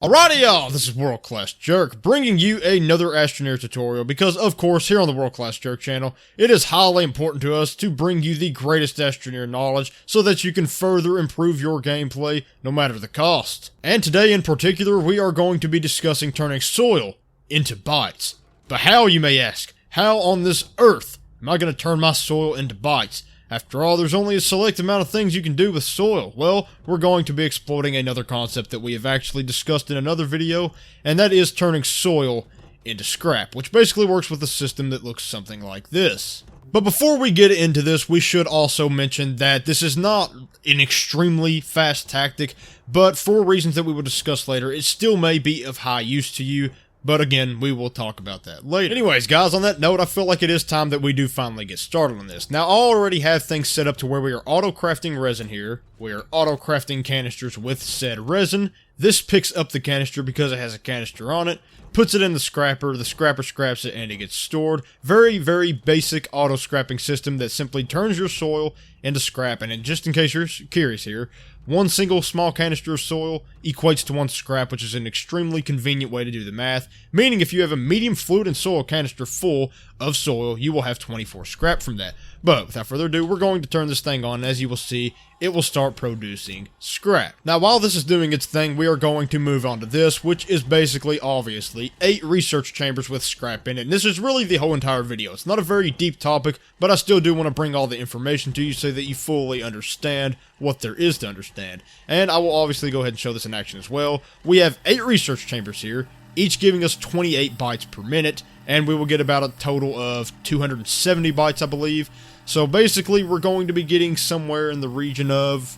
Alrighty y'all, this is World Class Jerk, bringing you another Astroneer tutorial because, of course, here on the World Class Jerk channel, it is highly important to us to bring you the greatest Astroneer knowledge so that you can further improve your gameplay no matter the cost. And today in particular, we are going to be discussing turning soil into bytes. But how, you may ask? How on this earth am I going to turn my soil into bytes? After all, there's only a select amount of things you can do with soil. Well, we're going to be exploring another concept that we have actually discussed in another video, and that is turning soil into scrap, which basically works with a system that looks something like this. But before we get into this, we should also mention that this is not an extremely fast tactic, but for reasons that we will discuss later, it still may be of high use to you. But again, we will talk about that later. Anyways, guys, on that note, I feel like it is time that we do finally get started on this. Now, I already have things set up to where we are auto-crafting resin here. We are auto-crafting canisters with said resin. This picks up the canister because it has a canister on it, puts it in the scrapper scraps it, and it gets stored. Very, very basic auto-scrapping system that simply turns your soil into scrap. And just in case you're curious here, one single small canister of soil equates to one scrap, which is an extremely convenient way to do the math, meaning if you have a medium fluid and soil canister full of soil, you will have 24 scrap from that. But without further ado, we're going to turn this thing on, and as you will see, it will start producing scrap. Now, while this is doing its thing, we are going to move on to this, which is basically, obviously, 8 research chambers with scrap in it. And this is really the whole entire video. It's not a very deep topic, but I still do want to bring all the information to you so that you fully understand what there is to understand. And I will obviously go ahead and show this in action as well. We have 8 research chambers here, each giving us 28 bytes per minute, and we will get about a total of 270 bytes, I believe. So basically, we're going to be getting somewhere in the region of,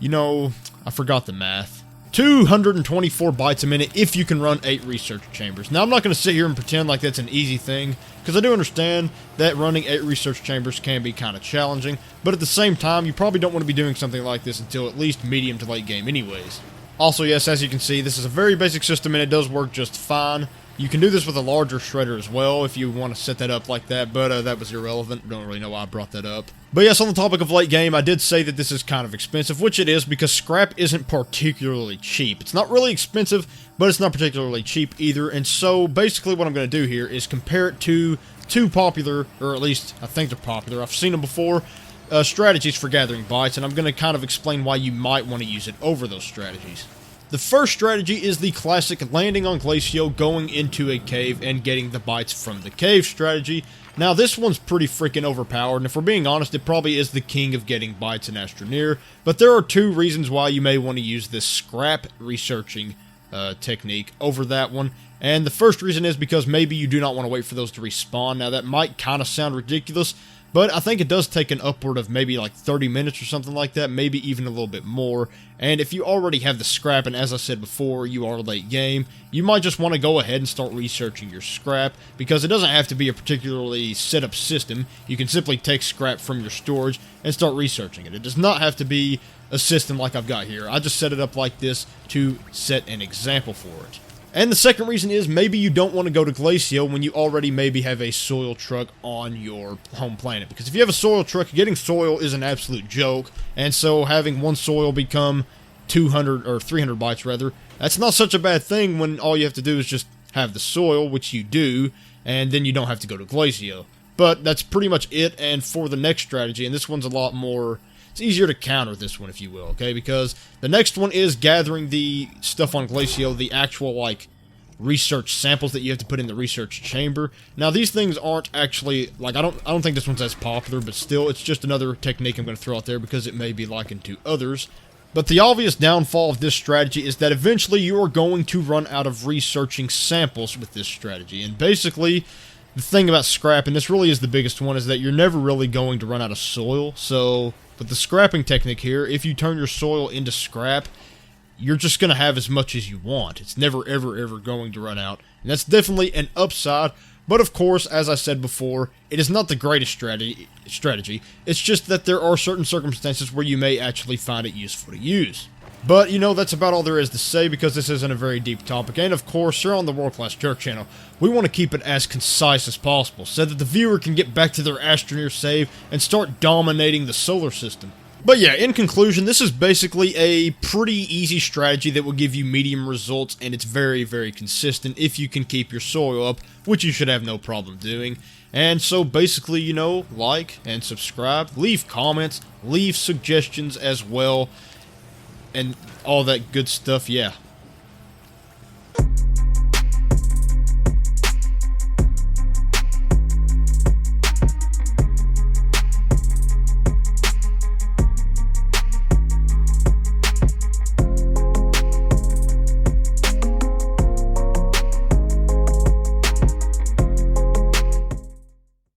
I forgot the math, 224 bytes a minute if you can run 8 research chambers. Now, I'm not going to sit here and pretend like that's an easy thing, because I do understand that running 8 research chambers can be kind of challenging, but at the same time, you probably don't want to be doing something like this until at least medium to late game anyways. Also, yes, as you can see, this is a very basic system and it does work just fine. You can do this with a larger shredder as well if you want to set that up like that, but that was irrelevant. Don't really know why I brought that up. But yes, on the topic of late game, I did say that this is kind of expensive, which it is because scrap isn't particularly cheap. It's not really expensive, but it's not particularly cheap either, and so basically what I'm going to do here is compare it to 2 popular, or at least I think they're popular, I've seen them before, strategies for gathering bytes, and I'm going to kind of explain why you might want to use it over those strategies. The first strategy is the classic landing on Glacio, going into a cave, and getting the bytes from the cave strategy. Now, this one's pretty freaking overpowered, and if we're being honest, it probably is the king of getting bytes in Astroneer, but there are 2 reasons why you may want to use this scrap researching technique over that one. And the first reason is because maybe you do not want to wait for those to respawn. Now, that might kind of sound ridiculous, but I think it does take an upward of maybe like 30 minutes or something like that, maybe even a little bit more. And if you already have the scrap, and as I said before, you are late game, you might just want to go ahead and start researching your scrap, because it doesn't have to be a particularly set up system. You can simply take scrap from your storage and start researching it. It does not have to be a system like I've got here. I just set it up like this to set an example for it. And the second reason is maybe you don't want to go to Glacio when you already maybe have a soil truck on your home planet. Because if you have a soil truck, getting soil is an absolute joke. And so having one soil become 200 or 300 bytes rather, that's not such a bad thing when all you have to do is just have the soil, which you do, and then you don't have to go to Glacio. But that's pretty much it. And for the next strategy, and this one's a lot more, it's easier to counter this one, if you will, okay? Because the next one is gathering the stuff on Glacio, the actual, like, research samples that you have to put in the research chamber. Now, these things aren't actually, like, I don't think this one's as popular, but still, it's just another technique I'm going to throw out there because it may be likened to others. But the obvious downfall of this strategy is that eventually you are going to run out of researching samples with this strategy. And basically, the thing about scrap, and this really is the biggest one, is that you're never really going to run out of soil. So, with the scrapping technique here, if you turn your soil into scrap, you're just going to have as much as you want. It's never, ever, ever going to run out. And that's definitely an upside. But of course, as I said before, it is not the greatest strategy. It's just that there are certain circumstances where you may actually find it useful to use. But, that's about all there is to say because this isn't a very deep topic. And of course, here on the World Class Jerk channel, we want to keep it as concise as possible so that the viewer can get back to their Astroneer save and start dominating the solar system. But yeah, in conclusion, this is basically a pretty easy strategy that will give you medium results, and it's very, very consistent if you can keep your soil up, which you should have no problem doing. And so basically, you know, like and subscribe, leave comments, leave suggestions as well, and all that good stuff, yeah.